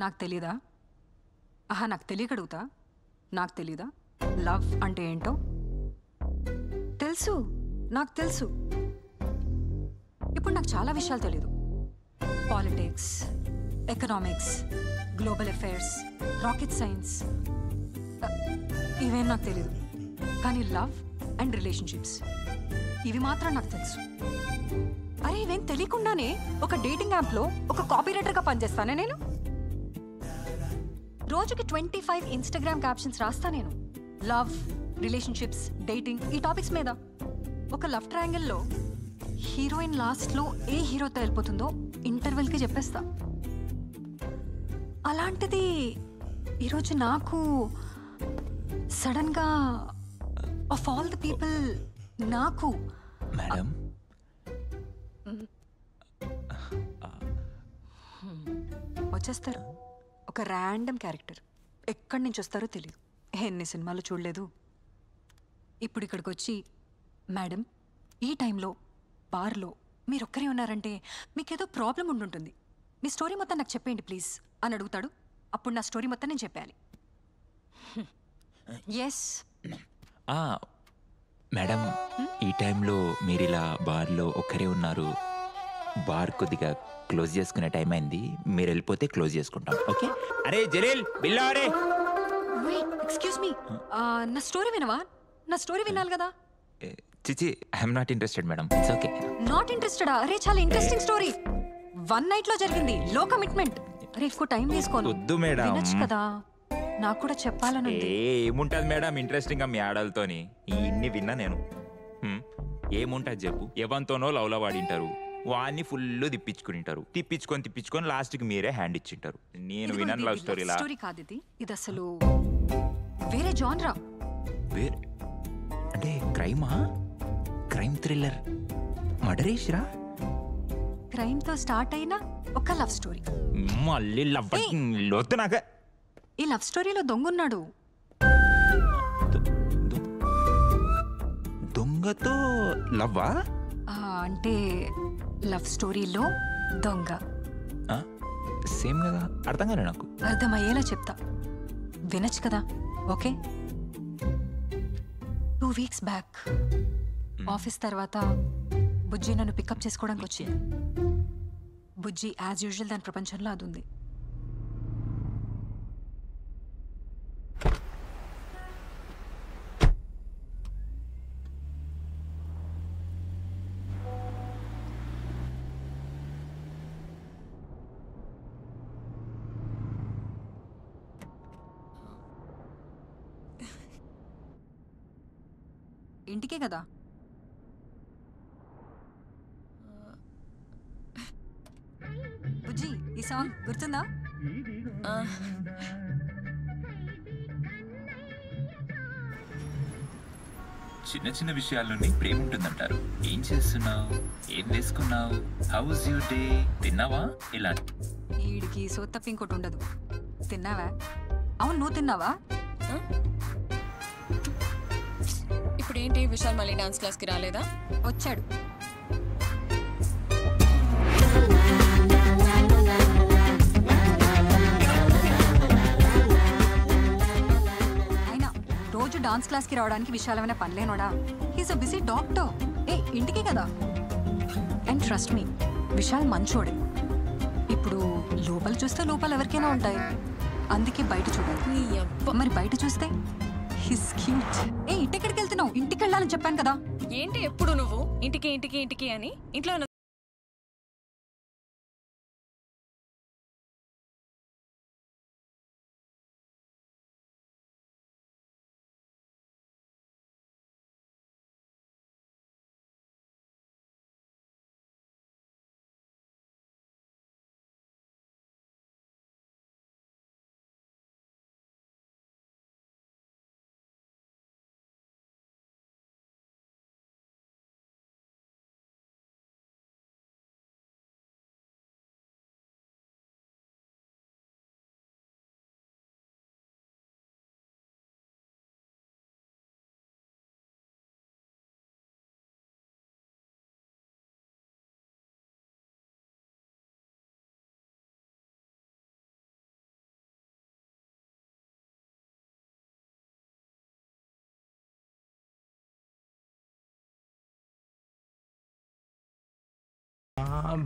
నాకు తెలీదా? ఆహా, నాకు తెలియకడుగుతా. నాకు తెలీదా లవ్ అంటే ఏంటో? తెలుసు, నాకు తెలుసు. ఇప్పుడు నాకు చాలా విషయాలు తెలీదు. Politics, economics, global affairs, rocket science, ఇవేం నాకు తెలీదు. కానీ లవ్ అండ్ రిలేషన్షిప్స్ ఇవి మాత్రం నాకు తెలుసు. అరే, ఇవేం తెలియకుండానే ఒక డేటింగ్ యాప్లో ఒక కాపీ రైటర్గా పనిచేస్తానే నేను. రోజుకి 25 ఇన్స్టాగ్రామ్ క్యాప్షన్స్ రాస్తా నేను. లవ్, రిలేషన్షిప్స్, డేటింగ్ ఈ టాపిక్స్ మీద. ఒక లవ్ ట్రయాంగిల్లో హీరోయిన్ లాస్ట్లో ఏ హీరోతో వెళ్ళిపోతుందో ఇంటర్వెల్కి చెప్పేస్తా. అలాంటిది ఈరోజు నాకు సడన్గా ఆఫ్ ఆల్ ద పీపుల్ నాకు మేడం వచ్చేస్తారు. ఒక ర్యాండమ్ క్యారెక్టర్ ఎక్కడి నుంచి వస్తారో తెలియదు. ఎన్ని సినిమాలు చూడలేదు. ఇప్పుడు ఇక్కడికి వచ్చి, మేడం ఈ టైంలో బార్లో మీరు ఒక్కరే ఉన్నారంటే మీకేదో ప్రాబ్లం ఉండుంటుంది, మీ స్టోరీ మొత్తం నాకు చెప్పేయండి ప్లీజ్ అని అడుగుతాడు. అప్పుడు నా స్టోరీ మొత్తం నేను చెప్పాలి. ఎస్ మేడం, ఈ టైంలో మీరు ఇలా బార్లో ఒక్కరే ఉన్నారు, బార్ కొద్దిగా క్లోజ్ చేసుకునే టైం అయింది, మీరు వెళ్ళిపోతే క్లోజ్ చేసుకుంటాం. ఓకే? అరే జలీల్, బిల్లా అరే. ఎక్స్క్యూజ్ మీ, నా స్టోరీ వినవా? నా స్టోరీ వినాలి కదా. చిచి, I'm not interested madam, it's okay. Not ఇంట్రెస్టెడా? అరే చాలా ఇంట్రెస్టింగ్ స్టోరీ. 1 నైట్ లో జరిగింది, లో కమిట్మెంట్. అరే ఎక్కువ టైం తీసుకోను. వద్దు మేడం. వినొచ్చు కదా, నాకు కూడా చెప్పాలని ఉంది. ఏముంటది మేడం ఇంట్రెస్టింగ్ గా మీ ఆడలతోని? ఇన్ని విన్నా నేను. ఏముంటది చెప్పు? ఎవరితోనో లవ్లో వాడింటారు, వాడిని ఫుల్ తిప్పించుకొని లాస్ట్కి మీరే హ్యాండ్ ఇచ్చింటారు. నేను విన్నాను లవ్ స్టోరీలా. స్టోరీ కాదు ఇది, ఇది అసలు వేరే జానరా. వేరే అంటే క్రైమా? క్రైమ్ థ్రిల్లర్, మర్డరేషరా? క్రైమ్ తో స్టార్ట్ అయిన ఒక లవ్ స్టోరీ. మళ్ళీ లవ్ లోతు నాక. ఈ లవ్ స్టోరీలో దొంగన్నాడు. దొంగతో లవ్వా? అంటే లవ్ స్టోరీలో దొంగ. సేమ్ కదా, అర్థం కాలే నాకు. అర్థమయ్యేలా చెప్తా, వినొచ్చు కదా. ఓకే, 2 వీక్స్ బ్యాక్ ఆఫీస్ తర్వాత బుజ్జి నన్ను పికప్ చేసుకోవడానికి వచ్చింది. బుజ్జి యాజ్ యూజువల్ దాని ప్రపంచంలో అది ఉంది. ఇంటికే కదా. బుజ్జి, ఈ సాంగ్ గుర్తుందా? చిన్న చిన్న విషయాల్లోనే ప్రేమ ఉంటుందంటారు. ఏం చేస్తున్నావు, ఏం వేసుకున్నావు, హౌస్ యువర్ డే, తిన్నావా, ఇలా. వీడికి సో తప్ప ఇంకోటి ఉండదు. తిన్నావా? అవును, నువ్వు తిన్నావా? ఇప్పుడు ఏంటి, విశాల్ మళ్ళీ డాన్స్ క్లాస్కి రాలేదా? వచ్చాడు. అయినా రోజు డాన్స్ క్లాస్కి రావడానికి విశాలమైన పనిలేనోడా? He's a busy doctor. ఇంటికే కదా. అండ్ ట్రస్ట్ మీ, విశాల్ మంచోడే. ఇప్పుడు లోపల చూస్తే లోపల ఎవరికైనా ఉంటాయి, అందుకే బయట చూడాలి. మరి బయట చూస్తే హిస్ క్యూట్. ఇంటికెక్కడికి వెళ్తున్నావు? ఇంటికి వెళ్ళాలని చెప్పాను కదా. ఏంటి ఎప్పుడు నువ్వు ఇంటికి అని ఇంట్లో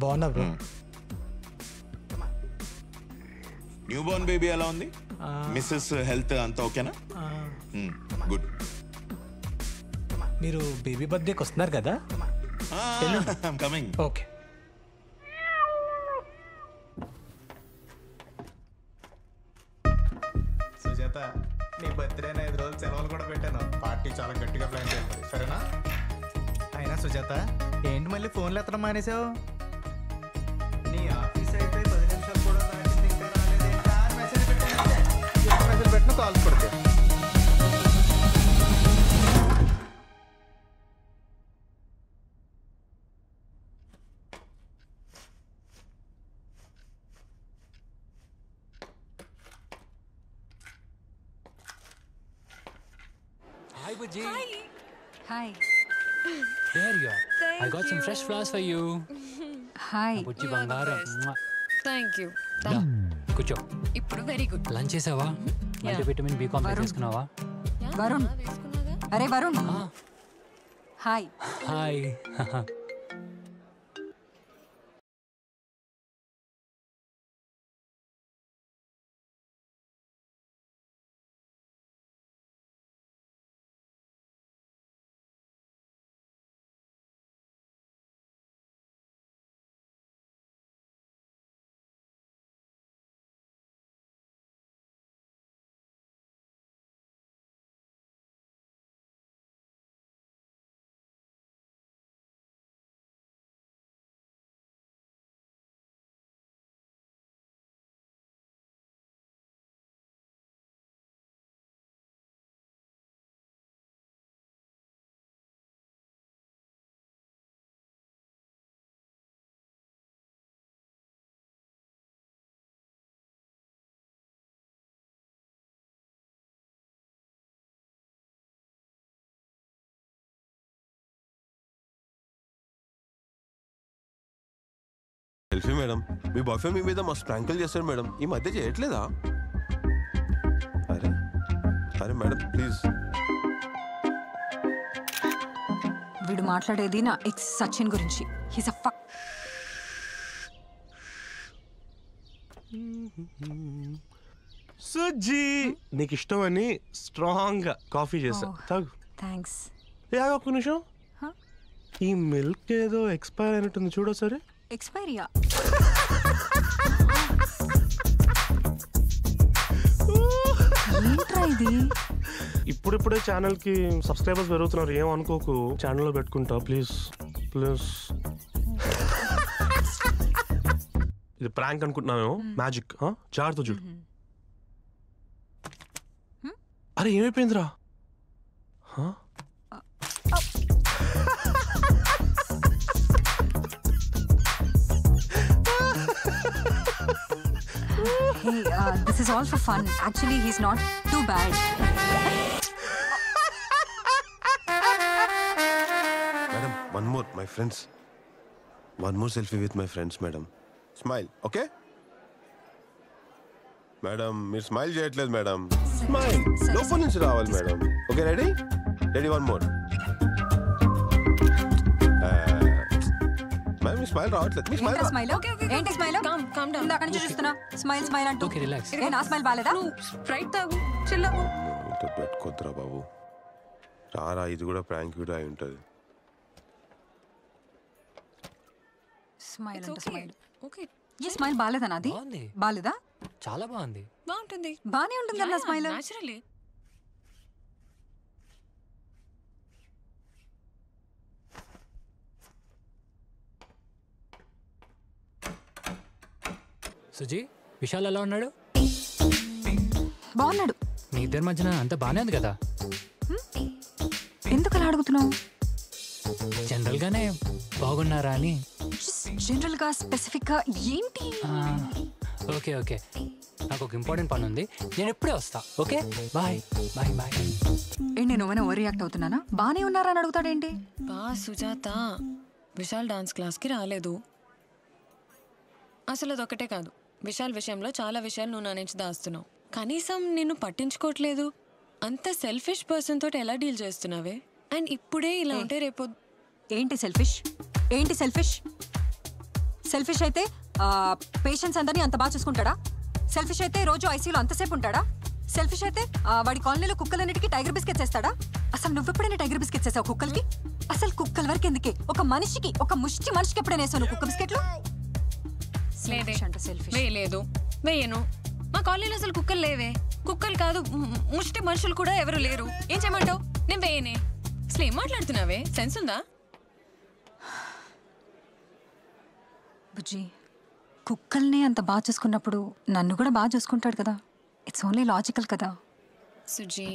బాగున్నా బ్రో. న్యూ బోర్న్ బేబీ ఎలా ఉంది? మిస్సెస్ హెల్త్ అంతా ఓకేనా? గుడ్. మీరు బేబీ బర్త్డేకి వస్తున్నారు కదా? కమింగ్. ఓకే. సుజాత, నీ బర్త్డే 5 రోజులు సెలవులు కూడా పెట్టాను. పార్టీ చాలా గట్టిగా ప్లాన్ చేయాలి, సరేనా? అయినా సుజాత, ఏంటి మళ్ళీ ఫోన్లు ఎత్తడం మానేసావు? నీ ఆఫీస్ అయిపోయి 10 నిమిషాలు కూడా దాటింది, ఇంకా రాలేదేంటా అని మెసేజ్ పెట్టిన కాల్స్ కొడితే. Hi, Buji. Hi. There you are. I got some fresh flowers for you. Hi. Buji బంగారం. Thank you. దా, కూర్చో. ఇప్పుడు వెరీ గుడ్. లంచ్ చేసావా? మల్టీవిటమిన్ బి కాంప్లెక్స్ తీసుకున్నావా? వరుణ్. అరే Varun. Hi. Hi. Selfie madam, మీ బాయ్ ఫ్రెండ్ మీ మీద మస్తు ప్రాంకులు చేస్తాడు మేడం, ఈ మధ్య చేయట్లేదా? అరే అరే మేడం ప్లీజ్. వీడు మాట్లాడేది నా ఎక్స్ సచిన్ గురించి. He's a fuck. సుజ్జి, నీకు ఇష్టమని స్ట్రాంగ్ కాఫీ చేసా, తాగు. థ్యాంక్స్. ఒక్క నిమిషం, ఈ మిల్క్ ఏదో ఎక్స్పైర్ అయినట్టుంది, చూడ సరే. ఎక్స్పైరియా? ఏంట్రా ఇది? ఇప్పుడిప్పుడే ఛానల్ కి సబ్స్క్రైబర్స్ పెరుగుతున్నారు, ఏం అనుకోకు. ఛానల్లో పెట్టుకుంటా ప్లీజ్ ప్లీజ్. ఇది ప్రాంక్ అనుకుంటున్నామేమో, మ్యాజిక్. జాగ్రత్త చూడు. అరే ఏమైపోయిందిరా? Hey, this is all for fun. Actually, he's not too bad. Madam, one more, my friends. One more selfie with my friends, madam. Smile, okay? Madam, మీరు స్మైల్ చేయట్లేదు మేడం. Smile లోపల నుంచి రావాలి మేడం. Okay ready? Ready, one more. Madam మీ smile రావట్లేదు. మీ స్మైల్ స్మైల్ ఏంటి? Smile calm down. ఇందాక నుంచి చూస్తున్నా స్మైల్ స్మైల్ అంటూ. Okay relax. ఏ నా స్మైల్ బాలేదా? స్ప్రైట్ తాగు, చిల్ అవ్వు. పెట్టుకోద్దురా బాబు. రారా, ఇది కూడా ప్రాంక్ వీడియో అయి ఉంటుంది. స్మైల్ అంటే స్మైల్. ఓకే, ఈ స్మైల్ బాలేదా నాది? బాగుంది. బాలేదా? చాలా బాగుంది. బాగుంటుంది. బానే ఉంటుంది కదా స్మైల్. న్యాచురల్లీ. సుజీ, విశాల్ ఎలా ఉన్నాడు? బాగున్నాడు. మీ ఇద్దరి మధ్యన అంత బానే ఉంది కదా? ఎందుకు అలా అడుగుతున్నావు? జనరల్ గానే బాగున్నారా అని. జనరల్ గా స్పెసిఫిక్ గా ఏంటి? ఓకే ఓకే, నాకు ఒక ఇంపార్టెంట్ పని ఉంది, నేను ఇప్పుడే వస్తా. Okay bye bye bye. ఏంటి నువ్వైనా ఓవర్ రియాక్ట్ అవుతున్నానా? బానే ఉన్నారా అని అడుగుతాడేంటి? బా సుజాత, విశాల్ డాన్స్ క్లాస్కి రాలేదు. అసలు అదొక్కటే కాదు, విశాల్ విషయంలో చాలా విషయాలు నువ్వు నా నుంచి దాస్తున్నావు. కనీసం నిన్ను పట్టించుకోవట్లేదు. అంత సెల్ఫిష్ పర్సన్ తోటి ఎలా డీల్ చేస్తున్నావే? అండ్ ఇప్పుడే ఇలా ఉంటే రేపు ఏంటి సెల్ఫిష్? ఏంటి సెల్ఫిష్? సెల్ఫిష్ అయితే పేషెంట్స్ అందరినీ అంత బాగా చూసుకుంటాడా? సెల్ఫిష్ అయితే రోజు ఐసీయూలో అంతసేపు ఉంటాడా? సెల్ఫిష్ అయితే వాడి కాలనీలో కుక్కలన్నిటికీ టైగర్ బిస్కెట్స్ వేస్తాడా? అసలు నువ్వెప్పుడైనా టైగర్ బిస్కెట్స్ వేసావు కుక్కలకి? అసలు కుక్కల వరకు ఎందుకే, ఒక మనిషికి, ఒక ముష్టి మనిషికి ఎప్పుడైనా వేసావు నువ్వు కుక్క బిస్కెట్లు? వేయలేదు, వేయను. మా కాలనీలో అసలు కుక్కలు లేవే. కుక్కలు కాదు, ముష్టి మనుషులు కూడా ఎవరు లేరు. ఏం చేయమంటావు? నేను వేయనే. అసలు ఏం మాట్లాడుతున్నావే? సెన్స్ ఉందా? బుజ్జి, కుక్కల్ని అంత బాగా చూసుకున్నప్పుడు నన్ను కూడా బాగా చూసుకుంటాడు కదా. ఇట్స్ ఓన్లీ లాజికల్ కదా. Suji,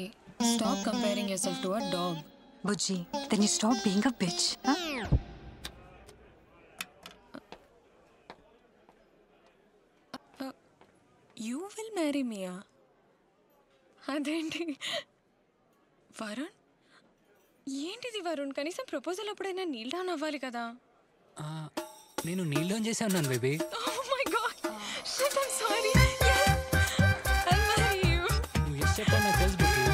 stop comparing yourself to a dog. Bujji, then you stop being a bitch. You will marry మియా? అదేంటి వరుణ్? ఏంటిది వరుణ్? కనీసం ప్రపోజల్ అప్పుడైనా నీల్ డౌన్ అవ్వాలి కదా. నేను నీల్ డౌన్ చేసి ఉన్నాను baby. Oh my god. Shit, I'm sorry. Yes. I'll marry you. నువ్వు ఎస్ చెప్పావు నాకు తెలుసు బేబీ.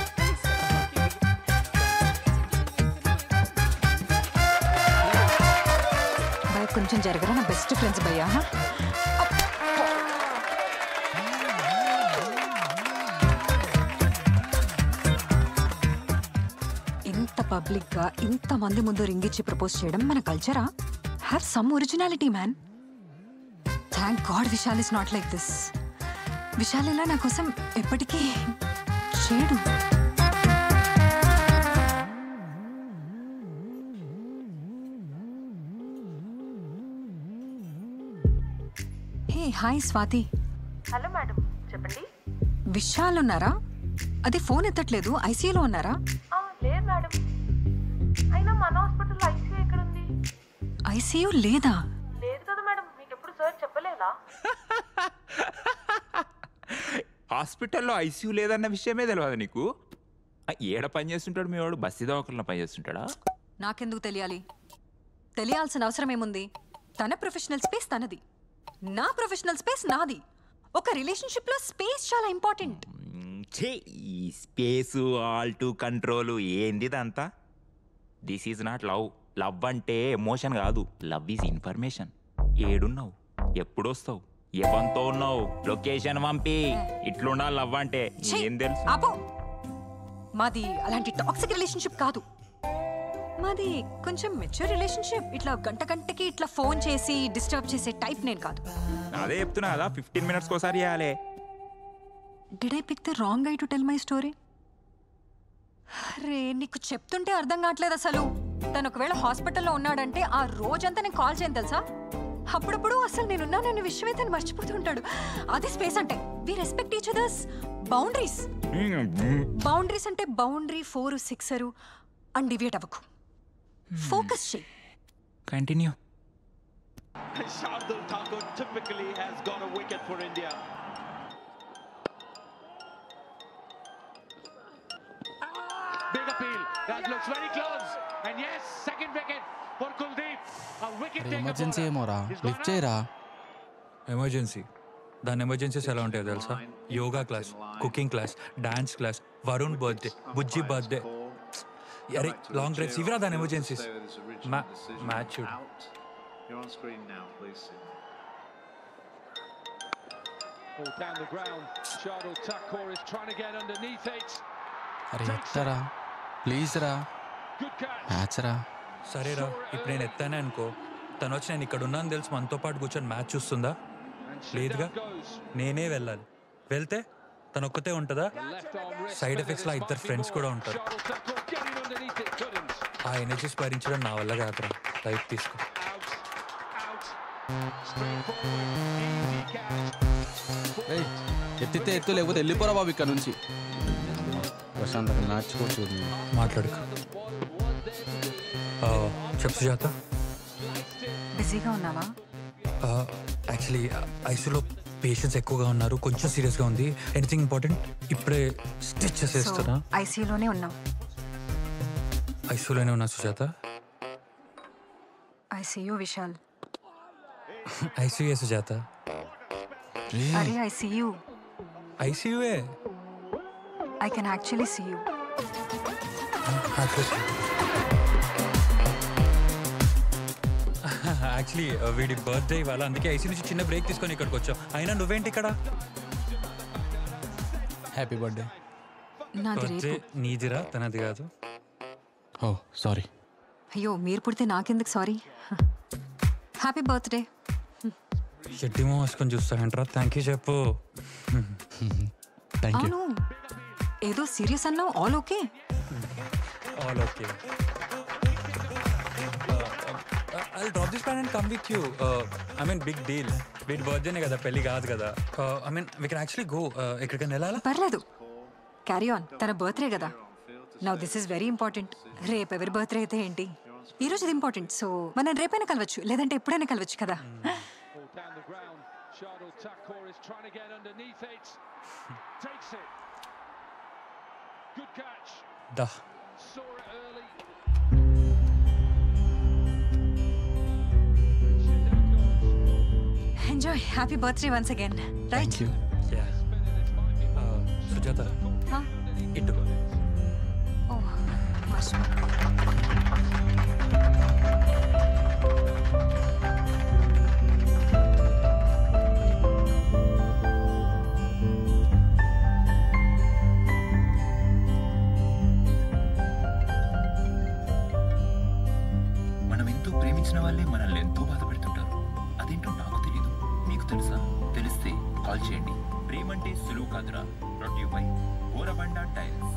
భయ కొంచెం జరగరా, నా బెస్ట్ ఫ్రెండ్స్ భయ్యా. ఇంత పబ్లిక్గా ఇంతమంది ముందు రింగ్ ఇచ్చి ప్రపోజ్ చేయడం మన కల్చరా? Have some originality man. Thank God Vishal is not like this. Vishal ఇలా నా కోసం ఎప్పటికీ చేయడు. Hey hi Swathi. Hello madam, చెప్పండి. విశాల్ ఉన్నారా? అది ఫోన్ ఎత్తట్లేదు. ఐసీయూలో ఉన్నారా? లేదు మేడం. అయినా మన హాస్పిటల్లో ఐసీయూ ఎక్కడ ఉంది? ఐసీయూ లేదా? లేదు కదా మేడం, మీకు ఎప్పుడు సార్ చెప్పలేదా? హాస్పిటల్లో ఐసీయూ లేదన్న విషయమే తెలియదు నీకు? ఏడ పని చేస్తుంటాడు మీ వాడు? బస్సు దవాఖానలో పని చేస్తుంటాడా? నాకెందుకు తెలియాలి? తెలియాల్సిన అవసరం ఏముంది? తన ప్రొఫెషనల్ స్పేస్ తనది, నా ప్రొఫెషనల్ స్పేస్ నాది. ఒక రిలేషన్షిప్లో స్పేస్ చాలా ఇంపార్టెంట్. ఈ స్పేసు, ఆల్టు, కంట్రోలు ఏందిదంతా? This is not love. Love అంటే ఎమోషన్ కాదు. Love is information. ఏడున్నావు, ఎప్పుడొస్తావు, ఎవరితో ఉన్నావు, లొకేషన్ పంపి. ఇట్లుండాలి లవ్ అంటే. ఏం తెలుసు? ఆపో. మాది అలాంటి టాక్సిక్ రిలేషన్షిప్ కాదు. మాది కొంచెం మెచ్యూర్ రిలేషన్షిప్. ఇట్లా గంటకి ఇట్లా ఫోన్ చేసి డిస్టర్బ్ చేసే టైప్ నేను కాదు. అదే చెప్తున్నా కదా, 15 minutes కోసారి చేయాలి. Did I pick the wrong guy to tell my story? అరే నీకు చెప్తుంటే అర్థం కావట్లేదు అసలు. తను ఒకవేళ హాస్పిటల్లో ఉన్నాడంటే ఆ రోజంతా నేను కాల్ చేయను తెలుసా? అప్పుడప్పుడు అసలు నేనున్నానన్న విషయమే తను మర్చిపోతుంటాడు. అది స్పేస్ అంటే. We respect each others boundaries. Boundaries అంటే బౌండరీ 4, 6 అండ్ డివియేట్ అవ్వకు. ఫోకస్ చేయి. Continue. Shardul Thakur typically has got a wicket for India. Big appeal. That looks very close. And yes, second wicket for Kuldeep. A wicket taker. Emergency ఏమోరా, lift చేయరా. Emergency. దాని emergencies ఎలా ఉంటాయో తెలుసా? Yoga class, cooking class, dance class, Varun birthday, Bujji birthday, అరే long drives, ఇవిరా దాని emergencies. Match చూడు. You're on screen now, please. Ball down the ground. Shardul Thakur is trying to get underneath it. అరే ఎత్తరా ప్లీజ్ రా. Good catch. మ్యాచ్ రా. సరేరా, ఇప్పుడు నేను ఎత్తానే అనుకో, తను వచ్చి నేను ఇక్కడ ఉన్నాను తెలిసి మనతో పాటు కూర్చొని మ్యాచ్ చూస్తుందా? లేదుగా. నేనే వెళ్ళాలి. వెళ్తే తను ఒక్కతే ఉంటుందా? సైడ్ ఎఫెక్ట్స్లో 2 ఫ్రెండ్స్ కూడా ఉంటారు. ఆ ఎనర్జీస్ భరించడం నా వల్ల కాదురా. లైఫ్ తీసుకో. ఎత్తితే ఎత్తు, లేకపోతే వెళ్ళిపోరా బాబు ఇక్కడ నుంచి. ప్రశాంతంగా మ్యాచ్ కూడా చూడండి. మాట్లాడుక. చెప్పు సుజాత. బిజీగా ఉన్నావా? యాక్చువల్లీ ఐసీయూలో పేషెంట్స్ ఎక్కువగా ఉన్నారు, కొంచెం సీరియస్గా ఉంది. Anything important? ఇప్పుడే స్టిచ్ చేసేస్తున్నా. ఐసీయూలోనే ఉన్నాం. ఐసీయూలోనే ఉన్నా సుజాత. ఐసీయూ విశాల్. ఐసీయూ సుజాత. అరే ఐసీయూ. ఐసీయూఏ. I can actually see you. Actually వీడి బర్త్డే ఇవాళ, అందుకే ఐసీ నుంచి చిన్న బ్రేక్ తీసుకొని ఇక్కడికి వచ్చాం. అయినా నువ్వేంటి ఇక్కడ? Happy birthday. బర్త్డే నీదిరా, తనది కాదు. ఓ సారీ. అయ్యో మీరు పుడితే నాకెందుకు సారీ. Happy birthday. షెడ్డిమో వేసుకొని చూస్తాయంట్రా. థ్యాంక్ యూ చెప్పు. Thank you. అవును ఏదో సీరియస్ అన్నావు. All okay? All okay. I'll drop this plan and come with you. I mean, big deal. వీడి బర్త్డేనే కదా, పెళ్లి కాదు కదా. I mean, we can actually go. ఎక్కడికైనా వెళ్ళాలా? పర్లేదు, క్యారీ ఆన్. తన బర్త్డే కదా. Now this is very important. రేపు ఎవరి బర్త్డే అయితే ఏంటి, ఈ రోజు ఇది ఇంపార్టెంట్. సో మనం రేపైనా కలవచ్చు, లేదంటే ఎప్పుడైనా కలవచ్చు కదా. దా. Enjoy. Happy birthday once again. Right? Sujatha ఇటు. మనం ఎంతో ప్రేమించిన వాళ్ళే మనల్ని ఎంతో బాధ పెడుతుంటారు. అదేంటో నాకు తెలీదు, మీకు తెలుసా? తెలిస్తే కాల్ చేయండి. ప్రేమంటే సులువు కాదురా. Brought you by Borabanda tiles.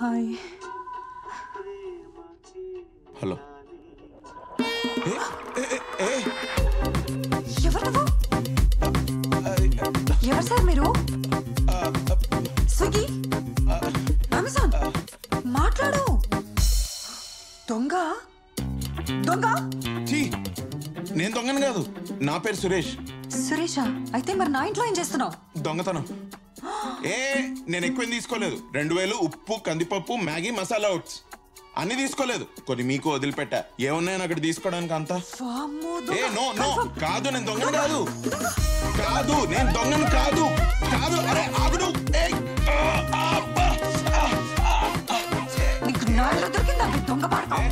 Hi. Hello. ఎవరు నువ్వు? ఎవరు సార్ మీరు? స్విగ్గీ, అమెజాన్, మాట్లాడు. దొంగ దొంగ. నేను దొంగను కాదు, నా పేరు సురేష్. సురేషా? అయితే మరి నా ఇంట్లో ఏం చేస్తున్నావు? దొంగతనం. నేను ఎక్కువేం తీసుకోలేదు. 2000 ఉప్పు, కందిపప్పు, మ్యాగీ, మసాలా ఓట్స్ అన్ని తీసుకోలేదు. కొన్ని మీకు వదిలిపెట్టా. ఏమున్నాయని అక్కడ తీసుకోవడానికి అంతా? నో నో కాదు, నేను దొంగను కాదు. కాదు, నేను దొంగను కాదు. కాదు. అరే ఆగుడు. నీకు నాలుగు దొరికిందా దొంగ పాడతావు?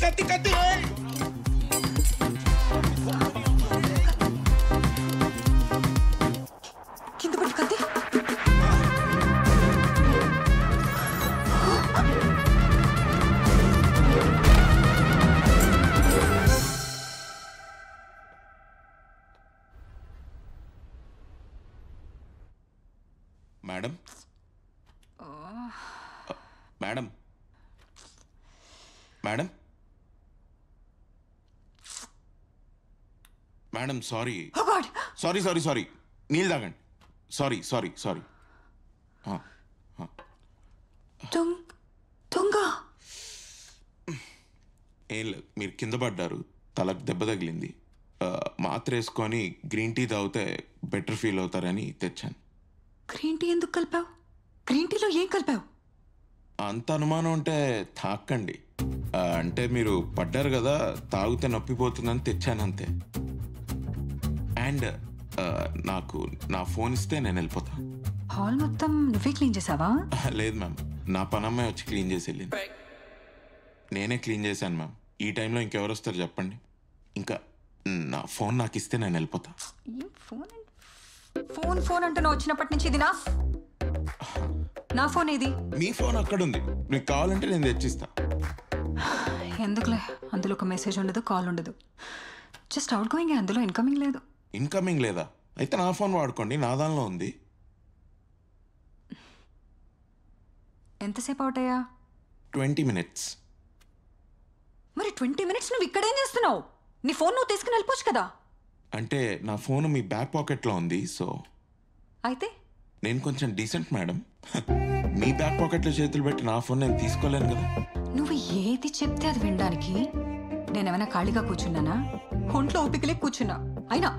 కత్తి కత్తి. కింద పడి కత్తి. Madam, madam, madam sorry Oh God! Sorry sorry sorry నీళ్ళు తాగండి సారీ సారీ సారీ దొంగ ఏం లేదు మీరు కింద పడ్డారు తలకు దెబ్బ తగిలింది మాత్ర వేసుకొని గ్రీన్ టీ తాగితే బెటర్ ఫీల్ అవుతారని తెచ్చాను. గ్రీన్ టీ ఎందుకు కలిపావు? గ్రీన్ టీలో ఏం కలిపావు? అంత అనుమానం ఉంటే తాకండి. అంటే మీరు పడ్డారు కదా తాగితే నొప్పిపోతుందని తెచ్చాను అంతే. అండ్ నాకు నా ఫోన్ ఇస్తే నేను వెళ్ళిపోతా. హాల్ మొత్తం నువ్వే క్లీన్ చేసావా? లేదు మ్యామ్, నా పనమ్మాయి వచ్చి క్లీన్ చేసి వెళ్ళింది. నేనే క్లీన్ చేశాను మ్యామ్. ఈ టైంలో ఇంకెవరు వస్తారు చెప్పండి? ఇంకా నా ఫోన్ నాకు ఇస్తే నేను వెళ్ళిపోతా. ఫోన్ ఫోన్ అంటే నువ్వు వచ్చినప్పటి నుంచి ఇది నా ఫోన్ ఏది? మీ ఫోన్ అక్కడ ఉంది, మీకు కావాలంటే నేను తెచ్చిస్తా. ఎందుకులే, అందులో ఒక మెసేజ్ ఉండదు, కాల్ ఉండదు, జస్ట్ అవుట్ గోయింగ్. అందులో ఇన్కమింగ్ లేదు. ఇన్కమింగ్ లేదా? అయితే నా ఫోన్ వాడుకోండి, నా దానిలో ఉంది. ఎంతసేపు అవుతాయా? 20 minutes. మరి 20 minutes నువ్వు ఇక్కడేం చేస్తున్నావు? నీ ఫోన్ నువ్వు తీసుకుని వెళ్ళిపోవచ్చు కదా. అంటే నా ఫోన్ మీ బ్యాక్ పాకెట్లో ఉంది, సో అయితే నేను కొంచెం డీసెంట్ మేడం. మీ బ్యాక్ పాకెట్లో చేతులు పెట్టి నా ఫోన్ నేను తీసుకోలేను కదా. నువ్వు ఏది చెప్తే అది వినడానికి నేనేమైనా ఖాళీగా కూర్చున్నానా? ఒంట్లో ఓపికలే కూర్చున్నా. అయినా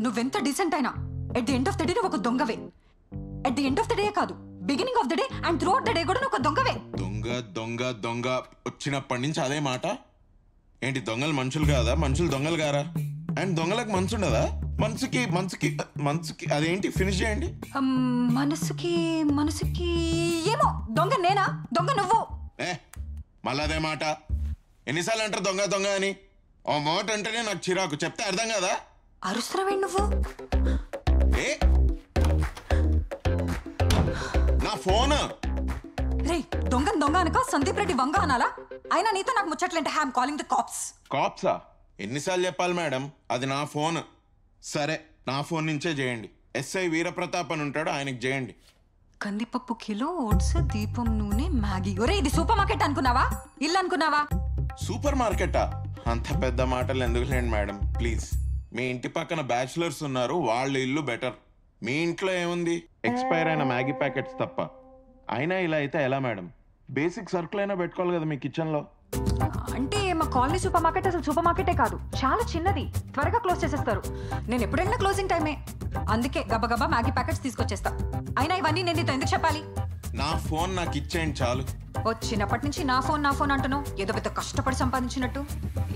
నువ్వెంత డీసెంట్ అయినా at the end of the day నువ్వు ఒక దొంగవే. At the end of the day కాదు, beginning of the day and throughout the day కూడా నువ్వు ఒక దొంగవే. దొంగ దొంగ దొంగ వచ్చినప్పటి నుంచి అదే మాట ఏంటి? దొంగలు మనుషులు కాదా? మనుషులు దొంగలు గారా? అండ్ దొంగలకు మనసు ఉండదా? మనసుకి మనసుకి మనసుకి అదేంటి? ఫినిష్ చేయండి. మనసుకి మనసుకి ఏమో. దొంగ నేనా? దొంగ నువ్వు. మళ్ళీ అదే మాట ఎన్నిసార్లు అంటారు దొంగ దొంగ అని? ఆ మాట అంటేనే నాకు చిరాకు, చెప్తే అర్థం కదా? అరుస్తున్నావే నువ్వు. ఏ నా ఫోన్ రే దొంగ దొంగ అనక సందీప్ రెడ్డి వంగ అనాలా? అయినా నీతో నాకు ముచ్చట్లేంటే I am calling the cops. కాప్సా? ఎన్నిసార్లు చెప్పాలి మేడం, అది నా ఫోన్. సరే నా ఫోన్ నుంచే చేయండి. ఎస్ఐ వీరప్రతాప్ అని ఉంటాడు, ఆయనకి చేయండి. కందిపప్పు కిలో, ఓట్స్, దీపం నూనె, మ్యాగీ. ఒరే ఇది సూపర్ మార్కెట్ అనుకున్నావా? ఇల్లు అనుకున్నావా? సూపర్ మార్కెటా? అంత పెద్ద మాటలు ఎందుకు లేండి మేడం ప్లీజ్. మీ ఇంటి పక్కన బ్యాచులర్స్ ఉన్నారు, వాళ్ళ ఇల్లు బెటర్. మీ ఇంట్లో ఏముంది? ఎక్స్పైర్ అయిన మ్యాగీ ప్యాకెట్స్ తప్ప. అయినా ఇలా అయితే ఎలా మేడం? బేసిక్ సరుకులు అయినా పెట్టుకోవాలి కదా మీ కిచెన్లో. అంటే మా కాలనీ సూపర్ మార్కెట్ అసలు సూపర్ మార్కెటే కాదు, చాలా చిన్నది. త్వరగా క్లోజ్ చేసేస్తారు. నేను ఎప్పుడైనా క్లోజింగ్ టైమే, అందుకే గబగబా మ్యాగీ ప్యాకెట్స్ తీసుకొచ్చేస్తా. అయినా ఇవన్నీ నేను నీతో ఎందుకు చెప్పాలి? నా ఫోన్ నాకు ఇచ్చేయండి చాలు. వచ్చినప్పటి నుంచి నా ఫోన్ అంటున్నావు, ఏదో పెద్ద కష్టపడి సంపాదించినట్టు.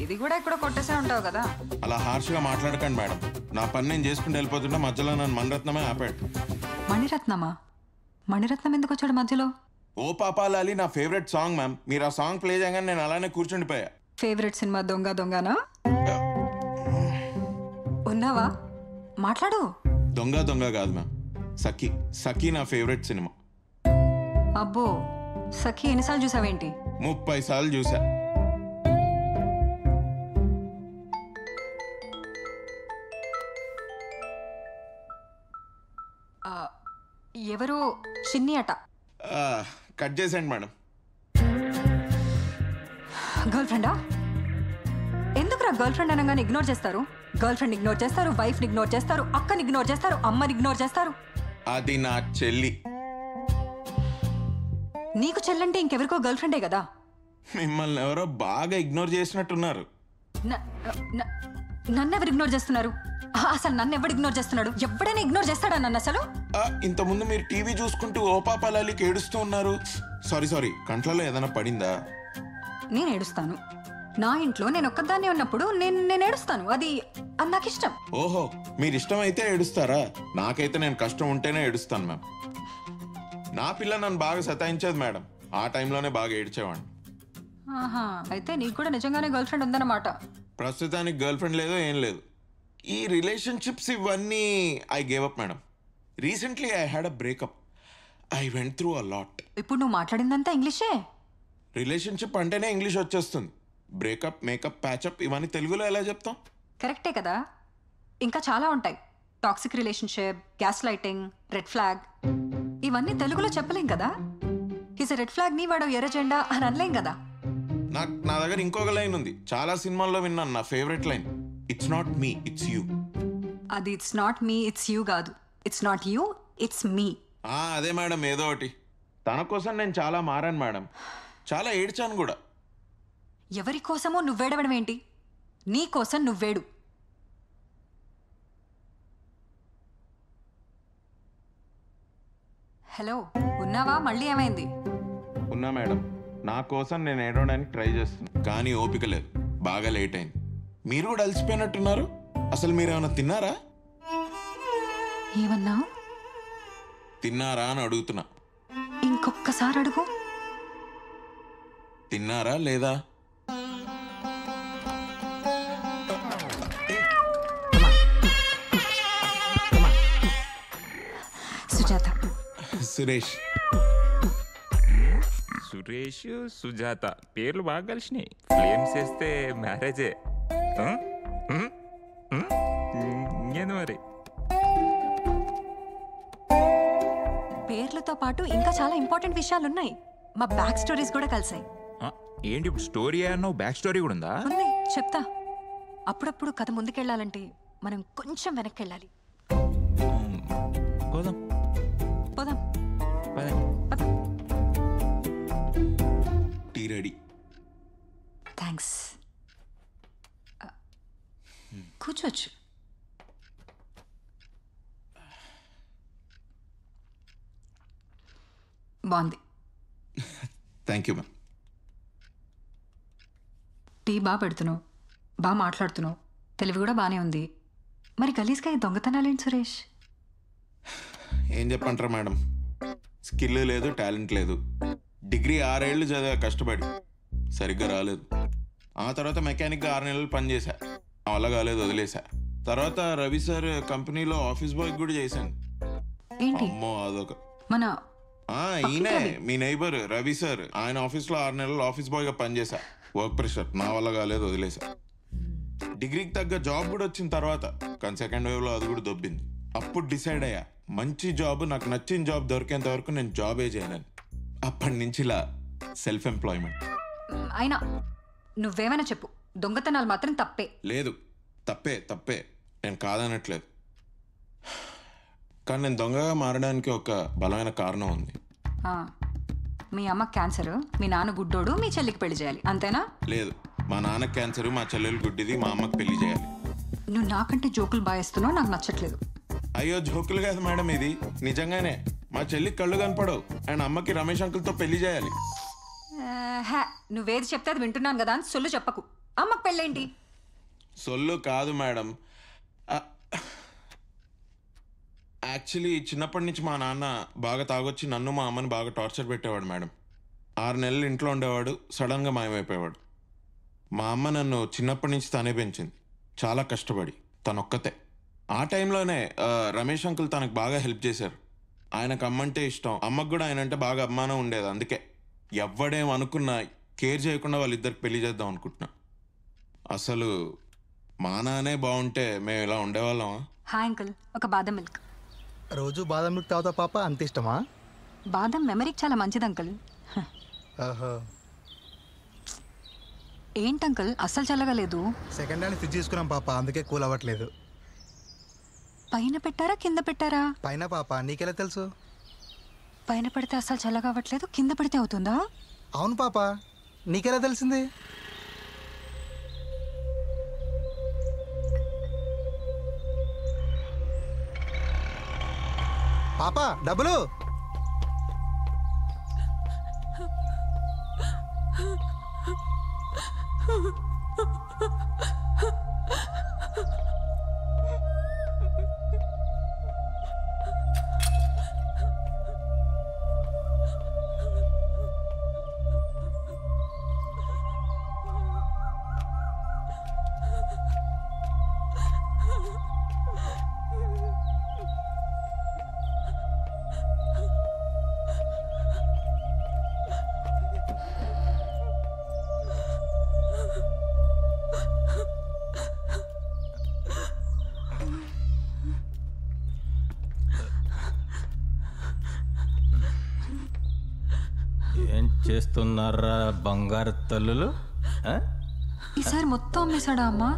ఇది కూడా ఎక్కడో కొట్టేసే ఉంటావు కదా. అలా హార్ష్గా మాట్లాడకండి మేడం. నా పని నేను చేసుకుంటూ వెళ్ళిపోతుంటే మధ్యలో నన్ను మణిరత్నమే ఆపాడు. మణిరత్నమా? మణిరత్నం ఎందుకు వచ్చాడు మధ్యలో? ఓ పాపాలాలి నా ఫేవరెట్ సాంగ్ మ్యామ్. మీరు ఆ సాంగ్ ప్లే చేయగానే నేను అలానే కూర్చుండిపోయా. ఫేవరెట్ సినిమా దొంగ దొంగనా? ఉన్నావా? మాట్లాడు. దొంగ దొంగ కాదు మ్యామ్, సఖీ. సఖీ నా ఫేవరెట్ సినిమా. అబ్బో, సఖీ ఎన్నిసార్లు చూసావేంటి? 30 సార్లు చూసా. ఎవరో చిన్ని అట. కట్ చేసేయండి మేడం. గర్ల్ ఫ్రెండా? ఎందుకురా గర్ల్ ఫ్రెండ్ అనగానే ఇగ్నోర్ చేస్తారు? గర్ల్ ఫ్రెండ్ ఇగ్నోర్ చేస్తారు, వైఫ్ ఇగ్నోర్ చేస్తారు, అక్కని ఇగ్నోర్ చేస్తారు, అమ్మని ఇగ్నోర్ చేస్తారు. అది నా చెల్లి. నీకు చెల్లంటే ఇంకెవరికో గర్ల్ ఫ్రెండే కదా. మిమ్మల్ని ఎవరో బాగా ఇగ్నోర్ చేసినట్టున్నారు. నన్నెవరు ఇగ్నోర్ చేస్తున్నారు? అసలు నన్ను ఎవరు ఇగ్నోర్ చేస్తున్నాడు? ఎవడైనా ఇగ్నోర్ చేస్తాడా నన్ను అసలు? ఇంతకుముందు మీరు టీవీ చూసుకుంటూ ఓ పాపాలకి ఏడుస్తూ ఉన్నారు. సారీ కంట్లలో ఏదైనా పడిందా? నేను ఏడుస్తాను. నా ఇంట్లో నేను ఒక్కదాన్నే ఉన్నప్పుడు నేను ఏడుస్తాను. అది నాకు ఇష్టం. ఓహో, మీరు ఇష్టం అయితే ఏడుస్తారా? నాకైతే నేను కష్టం ఉంటేనే ఏడుస్తాను మ్యామ్. నా పిల్ల నన్ను బాగా సతాయించేది మేడం. ఆ టైంలోనే బాగా ఏడ్చేవాడిని. ఆహా, అయితే నీకు కూడా నిజంగానే గర్ల్ ఫ్రెండ్ ఉందన్నమాట. ప్రస్తుతానికి గర్ల్ ఫ్రెండ్ లేదు, ఏం లేదు. ఈ రిలేషన్షిప్స్ ఇవన్నీ I gave up madam. Recently I had a breakup. I went through a lot. ఇప్పుడు నువ్వు మాట్లాడిందంతా ఇంగ్లీషే. రిలేషన్షిప్ అంటేనే ఇంగ్లీష్ వచ్చేస్తుంది. బ్రేకప్, మేకప్, ప్యాచప్ ఇవన్నీ తెలుగులో ఎలా చెప్తాం? కరెక్టే కదా. ఇంకా చాలా ఉంటాయి. Toxic relationship, gas lighting, red flag. ఇవన్నీ తెలుగులో చెప్పలేం కదా. ఈజ్ రెడ్ ఫ్లాగ్ ని వాడు ఎర్ర జెండా అని అనలేం కదా. నా దగ్గర ఇంకొక లైన్ ఉంది, చాలా సినిమాల్లో విన్నాను. నా favourite line, it's not me, it's you. అది it's not me, it's you కాదు. It's not you, it's me. అదే మేడం, ఏదో ఒకటి. తన కోసం నేను చాలా మారాను మేడం, చాలా ఏడ్చాను కూడా. ఎవరి కోసమో నువ్వేడవడం ఏంటి? నీ కోసం నువ్వేడు. హలో, ఉన్నావా? మళ్ళీ ఏమైంది? ఉన్నా మేడం, నా కోసం నేను ఏడవడానికి ట్రై చేస్తున్నా, కానీ ఓపిక లేదు, బాగా లేట్ అయింది. మీరు కూడా అలసిపోయినట్టున్నారు. అసలు మీరేమైనా తిన్నారా? ఏమన్నా? తిన్నారా అని అడుగుతున్నా. ఇంకొక్కసారి అడుగు. తిన్నారా లేదా? సుజాత. సురేష్. సురేష్, సుజాత పేర్లు బాగా కలిసినాయి. ఫ్లేమ్స్ వేస్తే మ్యారేజే. ఇంకేంది మరి? పేర్లతో పాటు ఇంకా చాలా ఇంపార్టెంట్ విషయాలు ఉన్నాయి. మా బ్యాక్ స్టోరీస్ కూడా కలిసాయి. ఏంటి ఇప్పుడు స్టోరీ అన్నావు? బ్యాక్ స్టోరీ కూడా ఉందా? ఉంది, చెప్తా. అప్పుడప్పుడు కథ ముందుకెళ్ళాలంటే మనం కొంచెం వెనక్కి వెళ్ళాలి. పోదాం పోదాం. Tea ready. థ్యాంక్స్. కూర్చోచ్చు. బాగుంది. Thank you ma'am. టీ బాగా పెడుతున్నావు, బాగా మాట్లాడుతున్నావు, తెలివి కూడా బాగానే ఉంది. మరి గలీజ్గా ఈ దొంగతనాలేంటి సురేష్? ఏం చెప్పంటారా మేడం, స్కిల్ లేదు, టాలెంట్ లేదు. డిగ్రీ 6 ఏళ్ళు చదివా కష్టపడి, సరిగ్గా రాలేదు. ఆ తర్వాత మెకానిక్గా 6 నెలలు పనిచేశా, వల్ల కాలేదు, వదిలేసా. తర్వాత రవి సార్ కంపెనీలో ఆఫీస్ బాయ్ కూడా చేశాను. అమ్మో అదొక. మన ఈయనే మీ నైబర్ రవి సార్, ఆయన ఆఫీస్లో 6 నెలలు ఆఫీస్ బాయ్గా పనిచేశా. వర్క్ ప్రెషర్, నా వల్ల కాలేదు, వదిలేసా. డిగ్రీకి తగ్గ జాబ్ కూడా వచ్చిన తర్వాత, కానీ సెకండ్ వేవ్లో అది కూడా దొబ్బింది. అప్పుడు డిసైడ్ అయ్యా, మంచి జాబ్, నాకు నచ్చిన జాబ్ దొరికేంత వరకు నేను జాబే చేయలేను. అప్పటి నుంచి ఇలా సెల్ఫ్ ఎంప్లాయ్మెంట్. అయినా నువ్వేమైనా చెప్పు, దొంగతనాలు మాత్రం తప్పే. లేదు, తప్పే, నేను కాదనట్లేదు. కానీ నేను దొంగగా మారడానికి ఒక బలమైన కారణం ఉంది. మీ అమ్మ క్యాన్సర్, మీ నాన్న గుడ్డోడు, మీ చెల్లికి పెళ్లి చేయాలి, అంతేనా? లేదు, మా నాన్న క్యాన్సర్, మా చెల్లెలు గుడ్డిది, మా అమ్మకి పెళ్లి చేయాలి. నువ్వు నాకంటే జోకులు బాగేస్తున్నావు, నాకు నచ్చట్లేదు. అయ్యో జోకులు కాదు మేడం, ఇది నిజంగానే. మా చెల్లికి కళ్ళు కనపడవు, అండ్ అమ్మకి రమేష్ అంకుల్తో పెళ్లి చేయాలి. నువ్వేది చెప్తే అది వింటున్నాను కదా అని సొల్లు చెప్పకు. అమ్మకు పెళ్ళేంటి? సొల్లు కాదు మేడం, యాక్చువల్లీ చిన్నప్పటి నుంచి మా నాన్న బాగా తాగొచ్చి నన్ను మా అమ్మని బాగా టార్చర్ పెట్టేవాడు మేడం. 6 నెలలు ఇంట్లో ఉండేవాడు, సడన్గా మాయమైపోయేవాడు. మా అమ్మ నన్ను చిన్నప్పటి నుంచి తనే పెంచింది, చాలా కష్టపడి, తనొక్కతే. ఆ టైంలోనే రమేష్ అంకుల్ తనకు బాగా హెల్ప్ చేశారు. ఆయనకు అమ్మంటే ఇష్టం, అమ్మకు కూడా ఆయన అంటే బాగా అభిమానం ఉండేది. అందుకే ఎవ్వడేం అనుకున్నా కేర్ చేయకుండా వాళ్ళిద్దరికి పెళ్లి చేద్దాం అనుకుంటున్నా. అసలు మా నాన్నే బాగుంటే మేము ఇలా ఉండేవాళ్ళమా? హాయ్ అంకుల్, ఒక బాదం మిల్క్. రోజు బాదం మిల్క్ తాగుతా పాప, అంత ఇష్టమా? బాదం మెమరీకి చాలా మంచిది అంకుల్. ఏంటి అంకుల్ అస్సలు చల్లగా లేదు? సెకండ్ హ్యాండ్ ఫ్రిడ్జ్ తీసుకున్నాం పాప, అందుకే కూల్ అవ్వట్లేదు. పైన పెట్టారా కింద పెట్టారా? పైన పాప, నీకెలా తెలుసు? పైన పెడితే అస్సలు చల్లగా అవ్వట్లేదు, కింద పెడితే అవుతుందా? అవును పాప, నీకెలా తెలిసింది? పాప డబ్బులు. ఏం చేస్తున్నారా బంగారు తల్లులు? ఈసారి మొత్తం అమ్మేశాడా అమ్మా?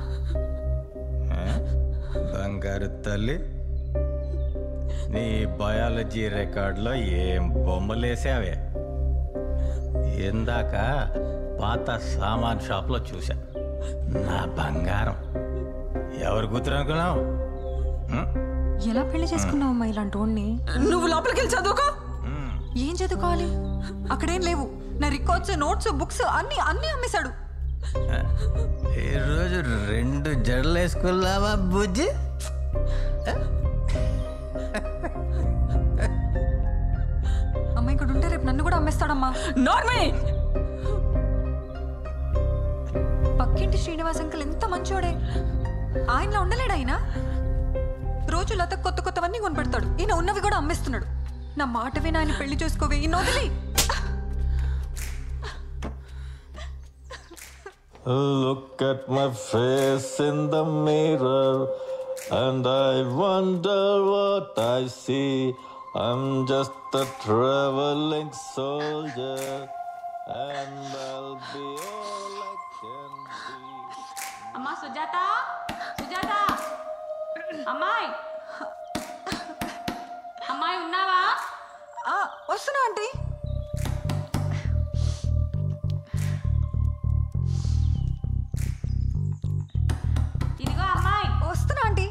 బంగారు తల్లి, నీ బయాలజీ రికార్డులో ఏం బొమ్మలేసావే. ఇందాక పాత సామాన్ షాప్లో చూసా. నా బంగారం. ఎవరు కూతురు అనుకున్నావు? ఎలా పెళ్లి చేసుకున్నావు అమ్మా ఇలాంటి వాడిని? నువ్వు లోపలికి వెళ్ళి చదువుకో. ఏం చదువుకోవాలి? అక్కడేం లేవు. నా రికార్డ్స్, నోట్స్, బుక్స్ అన్ని అమ్మేశాడు. ఈరోజు 2 జడలు వేసుకున్నావా బుజ్జి? అమ్మ ఇక్కడ ఉంటే రేపు నన్ను కూడా అమ్మేస్తాడమ్మా. నార్మే. పక్కింటి శ్రీనివాస్ అంకుల్ ఎంత మంచోడే. ఆయనలో ఉండలేడు ఆయన. రోజు లత కొత్త కొత్తవన్నీ కొనిపెడతాడు. ఈయన ఉన్నవి కూడా అమ్మేస్తున్నాడు. నా మాట విని ఆయన పెళ్లి చేసుకోవే. ఈయన వదిలి. Look at my face in the mirror and I wonder what I see. I'm just a traveling soldier and I'll be all I can be. అమ్మా సుజాత, సుజాత, అమ్మాయి, అమ్మాయి ఉన్నావా? వస్తున్నా ఆంటీ. ఇదిగో అమ్మాయి. వస్తున్నా ఆంటీ.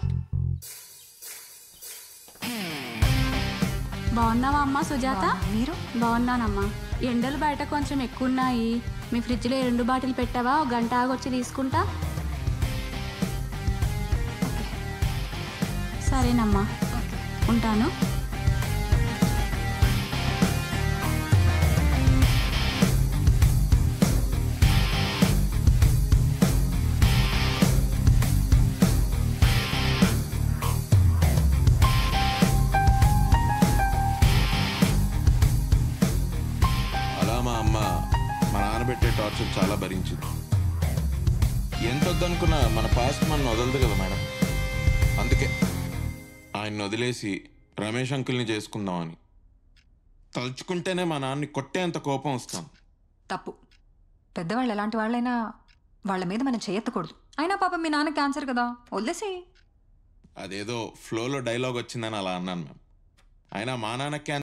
బాగున్నావా అమ్మా సుజాత? మీరు? బాగున్నానమ్మా. ఎండలు బయట కొంచెం ఎక్కువ ఉన్నాయి. మీ ఫ్రిడ్జ్లో 2 బాటిల్ పెట్టావా? 1 గంట ఆగొచ్చి తీసుకుంటా. సరేనమ్మా, ఉంటాను. అలా మా అమ్మ మా నాన్న పెట్టే టార్చర్ చాలా భరించింది. ఎంత వద్దనుకున్నా మన పాస్ట్ మన వదలదు కదా మేడం. అందుకే ఆయన్ని వదిలేసి రమేష్ అంకుల్ని చేసుకుందామని. తలుచుకుంటేనే మా నాన్నని కొట్టేంత కోపం వస్తాను. తప్పు. పెద్దవాళ్ళు ఎలాంటి వాళ్ళైనా వాళ్ళ మీద మనం చేయెత్తకూడదు. అయినా పాపం మీ నాన్న క్యాన్సర్ కదా, వదిలేసి. అదేదో ఫ్లోలో డైలాగ్ వచ్చిందని అలా అన్నాను మ్యామ్. అయినా మా నాన్న